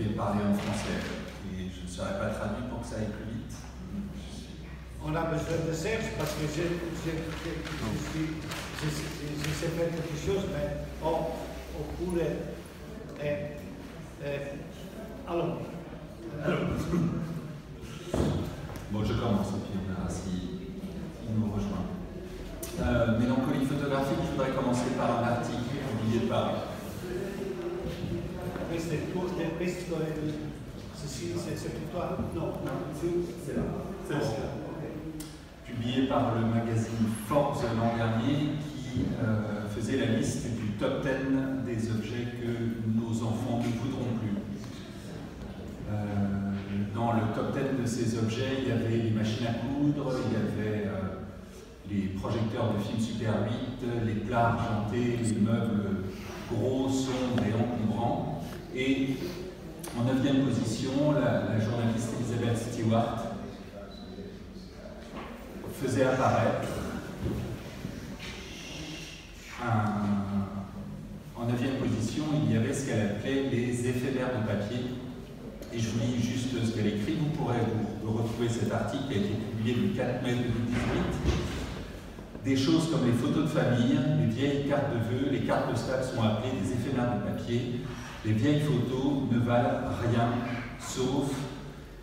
qui est parlé en français. Et je ne serai pas traduit pour que ça aille plus vite. On a besoin de Serge parce que je sais faire quelque chose, mais oppure. Alors. Bon, je commence et puis on verra s'il nous rejoint. Mélancolie photographique, je voudrais commencer par un article publié par. Publié par le magazine Forbes l'an dernier, qui faisait la liste du top 10 des objets que nos enfants ne voudront plus. Dans le top 10 de ces objets, il y avait les machines à coudre, il y avait les projecteurs de films Super 8, les plats argentés, les meubles gros, sombres et encombrants. Et en 9e position, la journaliste Elizabeth Stewart faisait apparaître en 9e position, il y avait ce qu'elle appelait les éphémères de papier. Et je vous lis juste ce qu'elle écrit. Vous pourrez vous retrouver cet article qui a été publié le 4 mai 2018. Des choses comme les photos de famille, les vieilles cartes de vœux, les cartes postales sont appelées des éphémères de papier. Les vieilles photos ne valent rien, sauf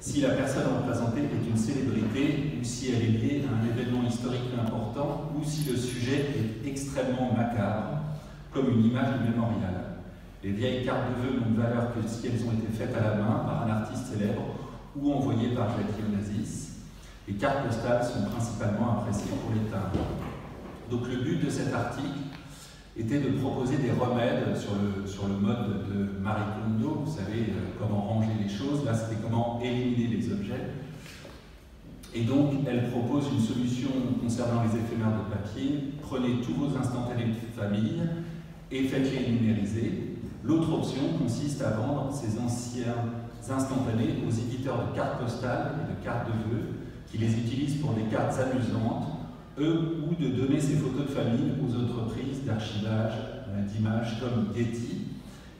si la personne représentée est une célébrité, ou si elle est liée à un événement historique important, ou si le sujet est extrêmement macabre, comme une image du mémorial. Les vieilles cartes de vœux n'ont de valeur que si elles ont été faites à la main par un artiste célèbre ou envoyées par Jackie Onassis. Les cartes postales sont principalement appréciées pour les timbres. Donc le but de cet article était de proposer des remèdes sur le mode de Marie Kondo, vous savez, comment ranger les choses. Là, c'était comment éliminer les objets. Et donc, elle propose une solution concernant les éphémères de papier. Prenez tous vos instantanés de famille et faites-les numériser. L'autre option consiste à vendre ces anciens instantanés aux éditeurs de cartes postales et de cartes de vœux qui les utilisent pour des cartes amusantes, ou de donner ces photos de famille aux entreprises d'archivage d'images comme Getty.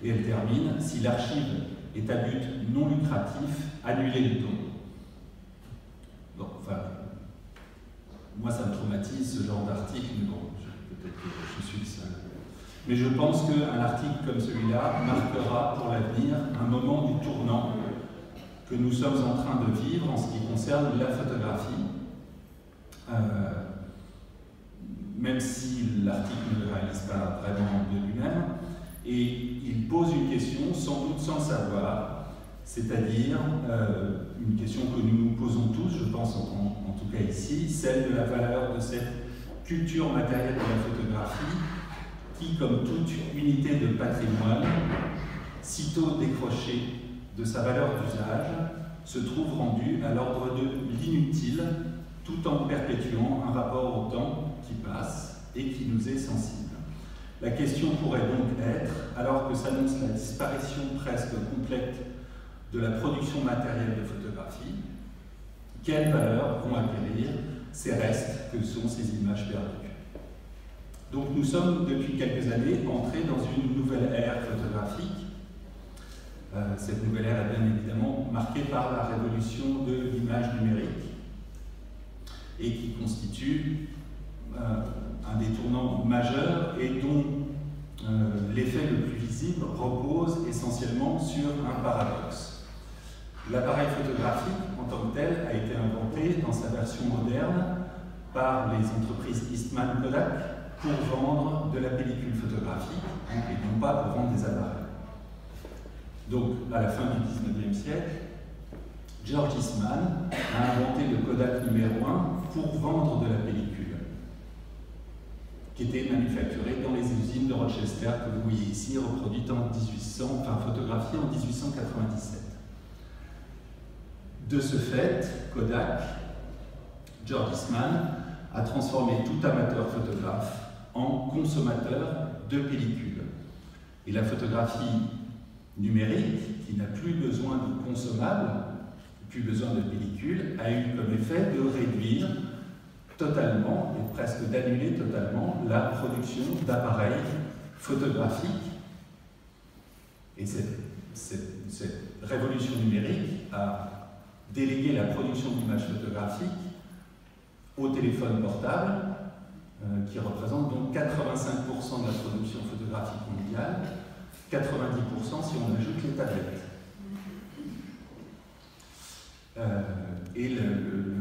Et elle termine, si l'archive est à but non lucratif, annulez le don. Bon, enfin, moi ça me traumatise ce genre d'article, mais bon, peut-être que je suis le seul. Mais je pense qu'un article comme celui-là marquera pour l'avenir un moment du tournant que nous sommes en train de vivre en ce qui concerne la photographie. Même si l'article ne le réalise pas vraiment de lui-même, et il pose une question sans doute sans savoir, c'est-à-dire une question que nous nous posons tous, je pense en tout cas ici, celle de la valeur de cette culture matérielle de la photographie, qui, comme toute unité de patrimoine, sitôt décrochée de sa valeur d'usage, se trouve rendue à l'ordre de l'inutile, tout en perpétuant un rapport au temps qui passe et qui nous est sensible. La question pourrait donc être, alors que s'annonce la disparition presque complète de la production matérielle de photographie, quelle valeur vont acquérir ces restes que sont ces images perdues? Donc nous sommes depuis quelques années entrés dans une nouvelle ère photographique. Cette nouvelle ère est bien évidemment marquée par la révolution de l'image numérique et qui constitue un des tournants majeurs et dont l'effet le plus visible repose essentiellement sur un paradoxe. L'appareil photographique en tant que tel a été inventé dans sa version moderne par les entreprises Eastman Kodak pour vendre de la pellicule photographique et non pas pour vendre des appareils. Donc, à la fin du XIXe siècle, George Eastman a inventé le Kodak numéro 1 pour vendre de la pellicule, qui était manufacturée dans les usines de Rochester, que vous voyez ici, reproduite en photographiée en 1897. De ce fait, Kodak, George Eastman, a transformé tout amateur photographe en consommateur de pellicules. Et la photographie numérique, qui n'a plus besoin de consommables, plus besoin de pellicules, a eu comme effet de réduire totalement, et presque d'annuler totalement, la production d'appareils photographiques. Et cette révolution numérique a délégué la production d'images photographiques au téléphone portable, qui représente donc 85% de la production photographique mondiale, 90% si on ajoute les tablettes. Et le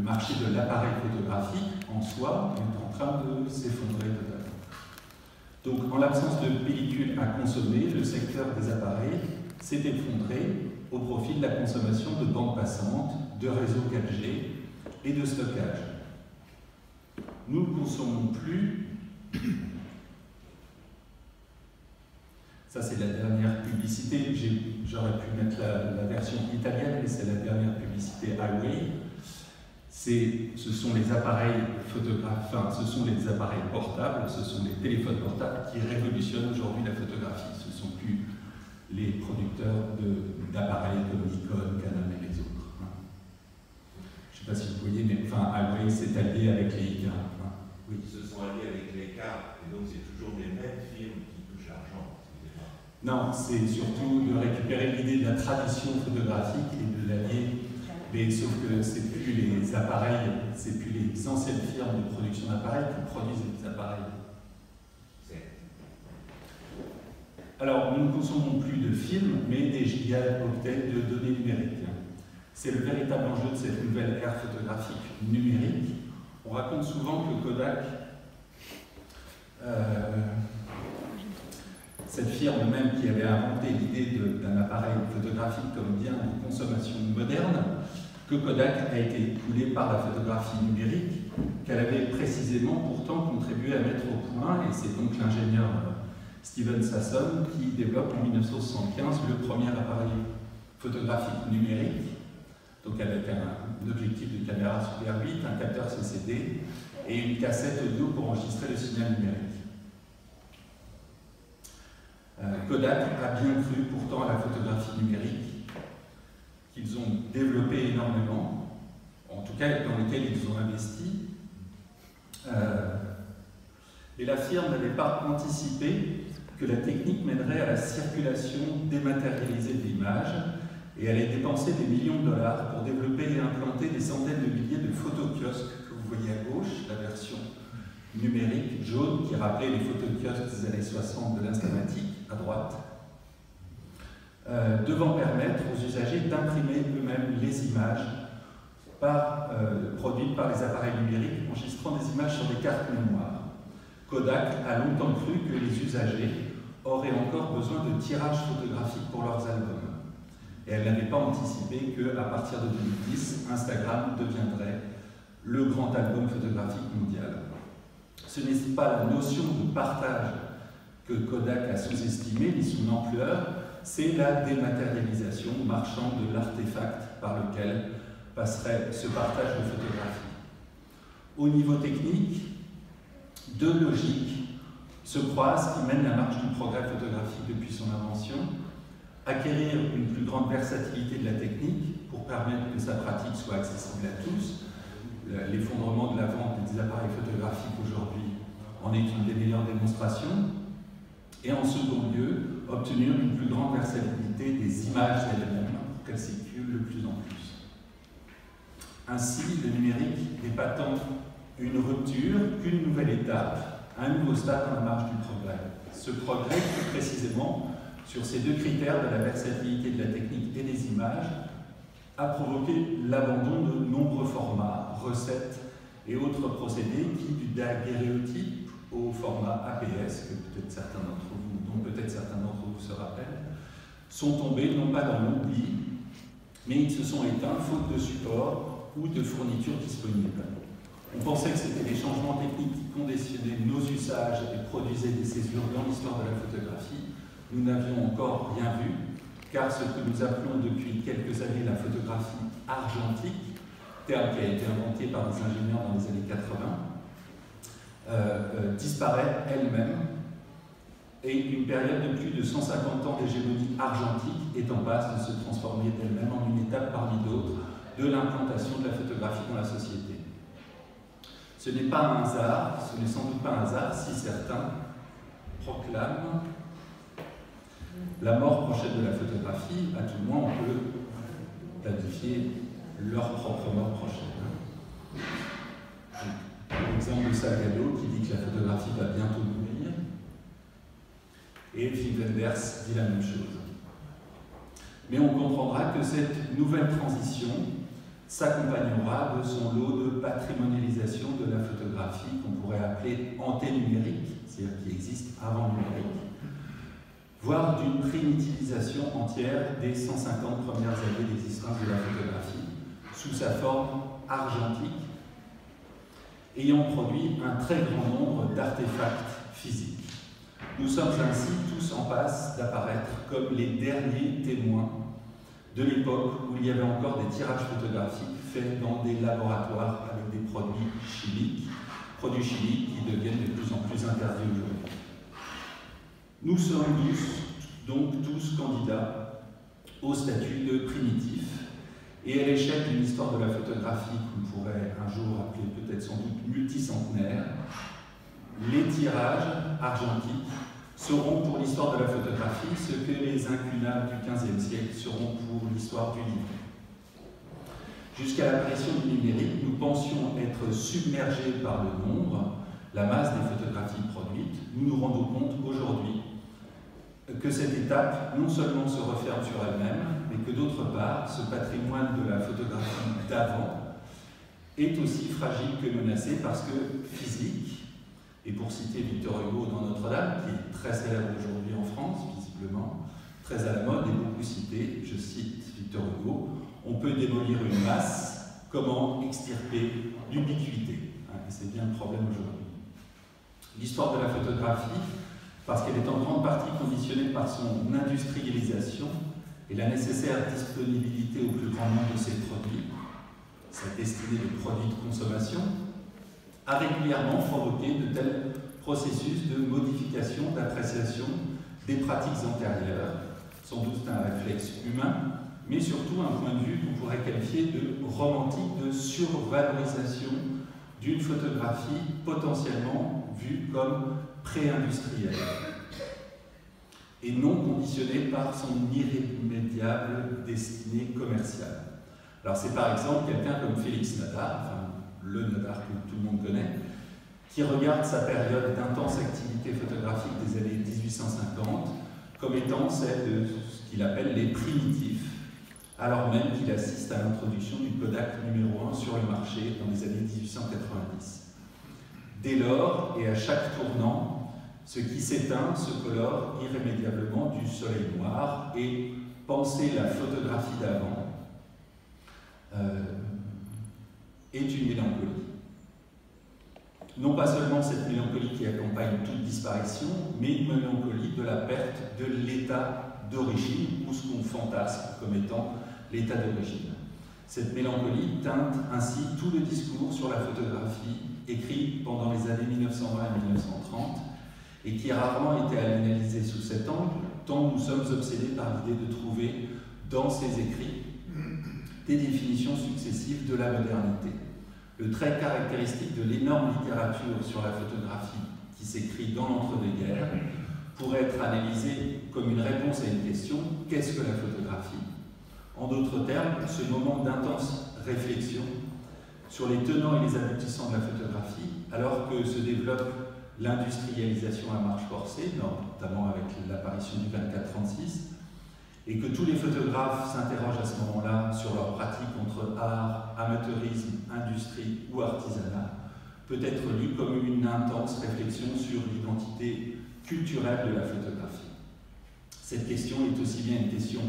marché de l'appareil photographique en soi est en train de s'effondrer totalement. Donc, en l'absence de pellicules à consommer, le secteur des appareils s'est effondré au profit de la consommation de bandes passantes, de réseaux 4G et de stockage. Nous ne consommons plus. Ça, c'est la dernière publicité. J'aurais pu mettre la version italienne, mais c'est la dernière publicité Huawei. Ce sont les appareils photographes, enfin, ce sont les appareils portables, ce sont les téléphones portables qui révolutionnent aujourd'hui la photographie. Ce ne sont plus les producteurs d'appareils comme Nikon, Canon et les autres. Je ne sais pas si vous voyez, mais enfin, Huawei s'est allié avec les ICA. Oui, ils se sont alliés avec les cartes, et donc c'est toujours les mêmes firmes qui touchent l'argent. Non, c'est surtout de récupérer l'idée de la tradition photographique et de l'allier. Mais sauf que c'est plus les appareils, c'est plus les anciennes firmes de production d'appareils qui produisent les appareils. Alors, nous ne consommons plus de films, mais des gigaoctets de données numériques. C'est le véritable enjeu de cette nouvelle ère photographique numérique. On raconte souvent que Kodak, cette firme même qui avait inventé l'idée d'un appareil photographique comme bien de consommation moderne, que Kodak a été écoulé par la photographie numérique, qu'elle avait précisément pourtant contribué à mettre au point, et c'est donc l'ingénieur Steven Sasson qui développe en 1975 le premier appareil photographique numérique, donc avec un objectif de caméra Super 8, un capteur CCD et une cassette audio pour enregistrer le signal numérique. Kodak a bien cru pourtant à la photographie numérique, qu'ils ont développé énormément, en tout cas dans lequel ils ont investi. Et la firme n'avait pas anticipé que la technique mènerait à la circulation dématérialisée de l'image et allait dépenser des millions de dollars pour développer et implanter des centaines de milliers de photokiosques que vous voyez à gauche, la version numérique jaune qui rappelait les photokiosques des années 60 de l'instamatique à droite, devant permettre aux usagers d'imprimer eux-mêmes les images produites par les appareils numériques, enregistrant des images sur des cartes mémoire. Kodak a longtemps cru que les usagers auraient encore besoin de tirages photographiques pour leurs albums. Et elle n'avait pas anticipé qu'à partir de 2010, Instagram deviendrait le grand album photographique mondial. Ce n'est pas la notion de partage que Kodak a sous-estimée, ni son ampleur, c'est la dématérialisation marchande de l'artefact par lequel passerait ce partage de photographie. Au niveau technique, deux logiques se croisent qui mènent la marche du progrès photographique depuis son invention. Acquérir une plus grande versatilité de la technique pour permettre que sa pratique soit accessible à tous. L'effondrement de la vente des appareils photographiques aujourd'hui en est une des meilleures démonstrations. Et en second lieu, obtenir une plus grande versatilité des images elles-mêmes pour qu'elles circulent de plus en plus. Ainsi, le numérique n'est pas tant une rupture qu'une nouvelle étape, un nouveau stade dans la marche du progrès. Ce progrès, plus précisément, sur ces deux critères de la versatilité de la technique et des images, a provoqué l'abandon de nombreux formats, recettes et autres procédés qui, du daguerréotype au format APS, que peut-être certains d'entre vous, dont peut-être certains d'entre vous se rappellent, sont tombés non pas dans l'oubli, mais ils se sont éteints faute de support ou de fournitures disponibles. On pensait que c'était les changements techniques qui conditionnaient nos usages et produisaient des césures dans l'histoire de la photographie. Nous n'avions encore rien vu, car ce que nous appelons depuis quelques années la photographie argentique, terme qui a été inventé par des ingénieurs dans les années 80, disparaît elle-même, et une période de plus de 150 ans d'hégémonie argentique est en passe de se transformer d'elle-même en une étape parmi d'autres de l'implantation de la photographie dans la société. Ce n'est pas un hasard, ce n'est sans doute pas un hasard si certains proclament la mort prochaine de la photographie, à tout le moins, on peut planifier leur propre mort prochaine. L'exemple de Salgado qui dit que la photographie va bientôt mourir, et Wim Wenders dit la même chose. Mais on comprendra que cette nouvelle transition s'accompagnera de son lot de patrimonialisation de la photographie qu'on pourrait appeler anténumérique, c'est-à-dire qui existe avant le numérique, voire d'une primitivisation entière des 150 premières années d'existence de la photographie, sous sa forme argentique, ayant produit un très grand nombre d'artefacts physiques. Nous sommes ainsi tous en passe d'apparaître comme les derniers témoins de l'époque où il y avait encore des tirages photographiques faits dans des laboratoires avec des produits chimiques qui deviennent de plus en plus interdits aujourd'hui. Nous sommes donc tous candidats au statut de primitif, et à l'échelle d'une histoire de la photographie qu'on pourrait un jour appeler peut-être sans doute multicentenaire, les tirages argentiques seront pour l'histoire de la photographie ce que les incunables du XVe siècle seront pour l'histoire du livre. Jusqu'à l'apparition du numérique, nous pensions être submergés par le nombre, la masse des photographies produites. Nous nous rendons compte aujourd'hui que cette étape non seulement se referme sur elle-même, mais que d'autre part, ce patrimoine de la photographie d'avant est aussi fragile que menacé parce que physique, et pour citer Victor Hugo dans Notre-Dame, qui est très célèbre aujourd'hui en France, visiblement, très à la mode et beaucoup cité, je cite Victor Hugo, on peut démolir une masse, comment extirper l'ubiquité. C'est bien le problème aujourd'hui. L'histoire de la photographie, parce qu'elle est en grande partie conditionnée par son industrialisation et la nécessaire disponibilité au plus grand nombre de ses produits, sa destinée de produits de consommation, a régulièrement provoqué de tels processus de modification, d'appréciation des pratiques antérieures, sans doute un réflexe humain, mais surtout un point de vue qu'on pourrait qualifier de romantique, de survalorisation d'une photographie potentiellement vue comme pré-industrielle et non conditionnée par son irrémédiable destinée commerciale. Alors c'est par exemple quelqu'un comme Félix Nadar, enfin le Nadar que tout le monde connaît, qui regarde sa période d'intense activité photographique des années 1850 comme étant celle de ce qu'il appelle les primitifs, alors même qu'il assiste à l'introduction du Kodak numéro 1 sur le marché dans les années 1890. Dès lors, et à chaque tournant, ce qui s'éteint se colore irrémédiablement du soleil noir, et penser la photographie d'avant est une mélancolie. Non pas seulement cette mélancolie qui accompagne toute disparition, mais une mélancolie de la perte de l'état d'origine, ou ce qu'on fantasme comme étant l'état d'origine. Cette mélancolie teinte ainsi tout le discours sur la photographie écrit pendant les années 1920 et 1930, et qui a rarement été analysé sous cet angle, tant nous sommes obsédés par l'idée de trouver dans ces écrits des définitions successives de la modernité. Le trait caractéristique de l'énorme littérature sur la photographie qui s'écrit dans l'entre-deux-guerres pourrait être analysé comme une réponse à une question: qu'est-ce que la photographie? En d'autres termes, ce moment d'intense réflexion sur les tenants et les aboutissants de la photographie, alors que se développe l'industrialisation à marche forcée, notamment avec l'apparition du 24-36, et que tous les photographes s'interrogent à ce moment-là sur leur pratique entre art, amateurisme, industrie ou artisanat, peut être lu comme une intense réflexion sur l'identité culturelle de la photographie. Cette question est aussi bien une question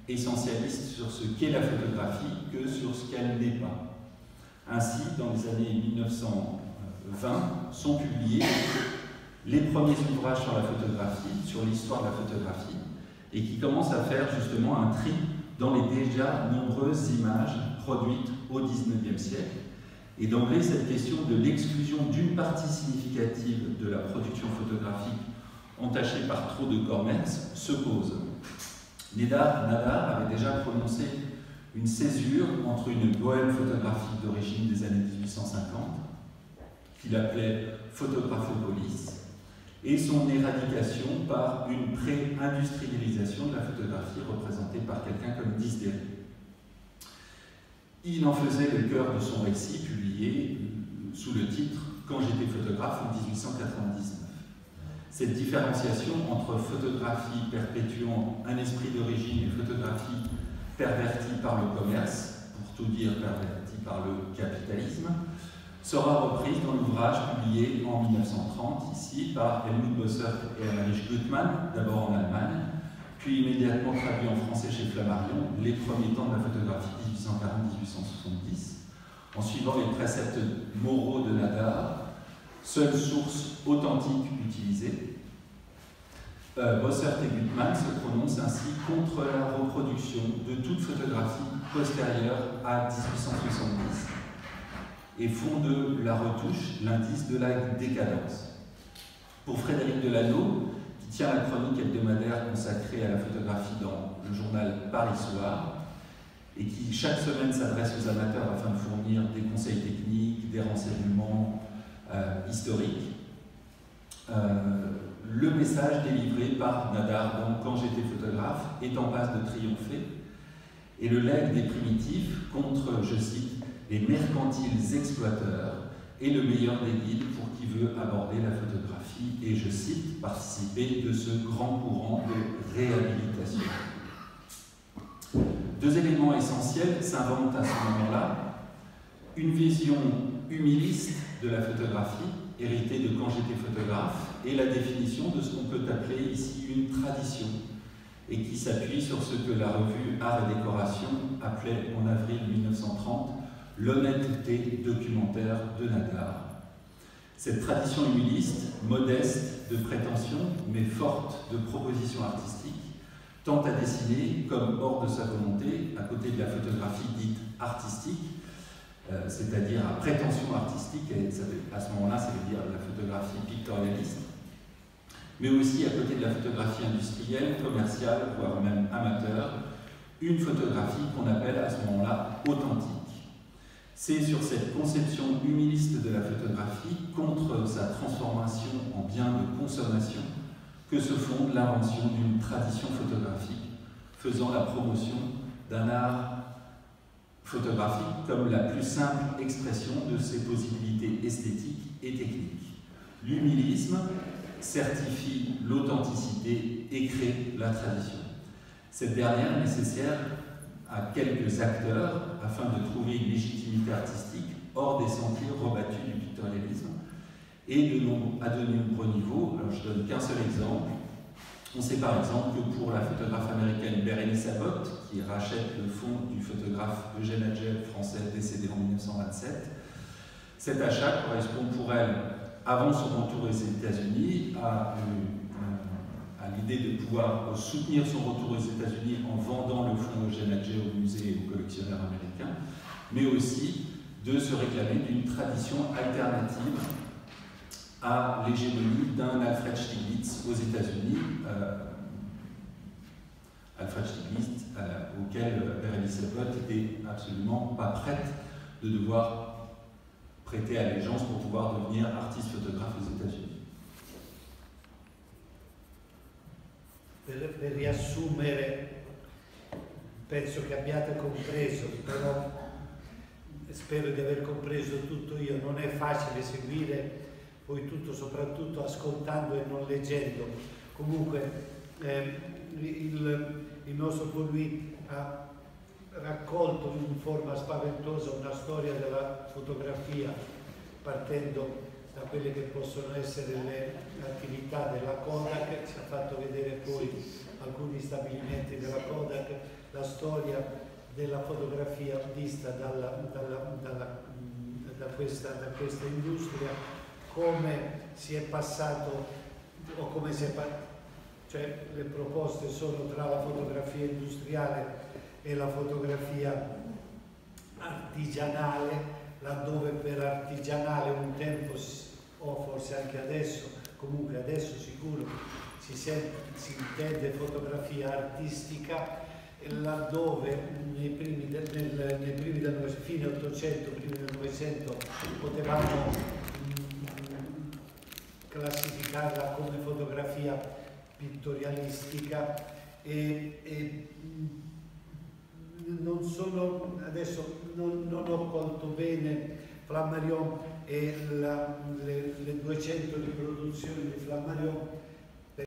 essentialiste sur ce qu'est la photographie que sur ce qu'elle n'est pas. Ainsi, dans les années 1920, sont publiés les premiers ouvrages sur la photographie, sur l'histoire de la photographie, et qui commencent à faire justement un tri dans les déjà nombreuses images produites au XIXe siècle. Et d'emblée, cette question de l'exclusion d'une partie significative de la production photographique entachée par trop de commerce se pose. Nadar avait déjà prononcé une césure entre une bohème photographique d'origine des années 1850, qu'il appelait photographopolis, et son éradication par une pré-industrialisation de la photographie représentée par quelqu'un comme Disdéry. Il en faisait le cœur de son récit, publié sous le titre « Quand j'étais photographe » en 1899. Cette différenciation entre photographie perpétuant un esprit d'origine et photographie pervertie par le commerce, pour tout dire pervertie par le capitalisme, sera reprise dans l'ouvrage publié en 1930 ici par Helmut Bossert et Heinrich Gutmann, d'abord en Allemagne, puis immédiatement traduit en français chez Flammarion, Les premiers temps de la photographie 1840-1870, en suivant les préceptes moraux de Nadar, seule source authentique utilisée. Bossert et Gutmann se prononcent ainsi contre la reproduction de toute photographie postérieure à 1870 et font de la retouche l'indice de la décadence. Pour Frédéric Delano, qui tient la chronique hebdomadaire consacrée à la photographie dans le journal Paris Soir, et qui chaque semaine s'adresse aux amateurs afin de fournir des conseils techniques, des renseignements historiques, le message délivré par Nadar dans Quand j'étais photographe est en passe de triompher, et le legs des primitifs contre, je cite, les mercantiles exploiteurs est le meilleur des guides pour qui veut aborder la photographie et, je cite, participer de ce grand courant de réhabilitation. Deux éléments essentiels s'inventent à ce moment-là. Une vision humiliste de la photographie, héritée de Quand j'étais photographe, et la définition de ce qu'on peut appeler ici une tradition, et qui s'appuie sur ce que la revue Art et Décoration appelait en avril 1930 l'honnêteté documentaire de Nadar. Cette tradition humiliste, modeste de prétention, mais forte de propositions artistiques, tente à dessiner, comme hors de sa volonté, à côté de la photographie dite artistique, c'est-à-dire à prétention artistique, et à ce moment-là, ça veut dire la photographie pictorialiste, mais aussi à côté de la photographie industrielle, commerciale, voire même amateur, une photographie qu'on appelle à ce moment-là authentique. C'est sur cette conception humiliste de la photographie, contre sa transformation en bien de consommation, que se fonde l'invention d'une tradition photographique, faisant la promotion d'un art photographique comme la plus simple expression de ses possibilités esthétiques et techniques. L'humilisme certifie l'authenticité et crée la tradition. Cette dernière est nécessaire à quelques acteurs afin de trouver une légitimité artistique hors des sentiers rebattus du pictorialisme et à de nombreux niveaux. Alors je donne qu'un seul exemple. On sait par exemple que pour la photographe américaine Bérénice Abbott, qui rachète le fonds du photographe Eugène Adjel, français décédé en 1927, cet achat correspond pour elle, avant son retour aux États-Unis, à l'idée de pouvoir soutenir son retour aux États-Unis en vendant le fonds Eugène Adjel au musée et aux collectionneurs américains, mais aussi de se réclamer d'une tradition alternative à l'hégémonie d'un Alfred Stieglitz aux États-Unis, Alfred Stieglitz auquel Bérénice Abbott n'était absolument pas prête de devoir prêter allégeance pour pouvoir devenir artiste photographe aux États-Unis. Per riassumere, penso che abbiate compreso, però spero di aver compreso tutto io. Non è facile seguire poi tutto, soprattutto ascoltando e non leggendo. Comunque il nostro Paul-Louis ha raccolto in forma spaventosa una storia della fotografia, partendo da quelle che possono essere le attività della Kodak. Ci ha fatto vedere poi alcuni stabilimenti della Kodak, la storia della fotografia vista da questa industria, come si è passato, o come si è cioè le proposte sono tra la fotografia industriale e la fotografia artigianale, laddove per artigianale un tempo, o forse anche adesso, comunque adesso sicuro, si intende fotografia artistica, laddove nei primi del fine 800, primi del 900 potevamo classificarla come fotografia pittorialistica e non sono, adesso non ho colto bene Flammarion e le 200 riproduzioni di Flammarion,